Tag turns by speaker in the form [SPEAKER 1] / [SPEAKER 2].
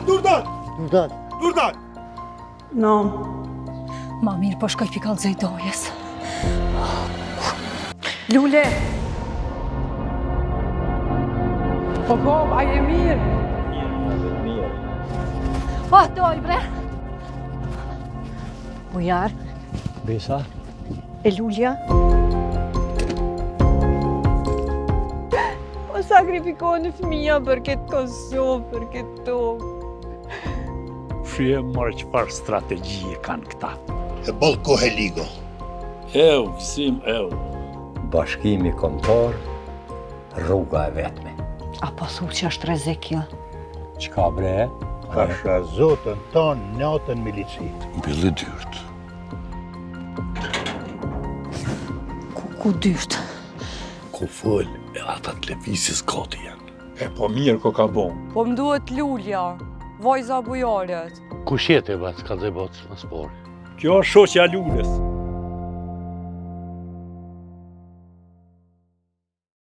[SPEAKER 1] Durdan!
[SPEAKER 2] No.
[SPEAKER 3] Ma mirë po shkoj pikall zejdojes.
[SPEAKER 2] Lule! Po, a je mirë?
[SPEAKER 3] Oh, doj, bre! Bujar,
[SPEAKER 4] Besa?
[SPEAKER 3] e Lulja?
[SPEAKER 2] Po sakrifikohen fëmija për këtë Kosovë, për këtë tokë.
[SPEAKER 4] Shie marë qëfar strategji kanë këta.
[SPEAKER 1] E bol kohë ligo.
[SPEAKER 4] Gëzim.
[SPEAKER 5] Bashkimi kombëtar, rruga e vetme.
[SPEAKER 3] Apo thu që është rrezik kjo?
[SPEAKER 5] Çka bre?
[SPEAKER 1] Ka shazotën tonë natën milici.
[SPEAKER 4] Mbili dyrt.
[SPEAKER 3] Ku dyrt?
[SPEAKER 4] Ku fol e ata të lëvizjes gati janë. E po mirë ko ka bon.
[SPEAKER 2] Po më duhet Lulja, vajza bujaret.
[SPEAKER 6] Kush jetë e batë, ka dhe batë në spori?
[SPEAKER 4] Kjo është shoqja Lulës.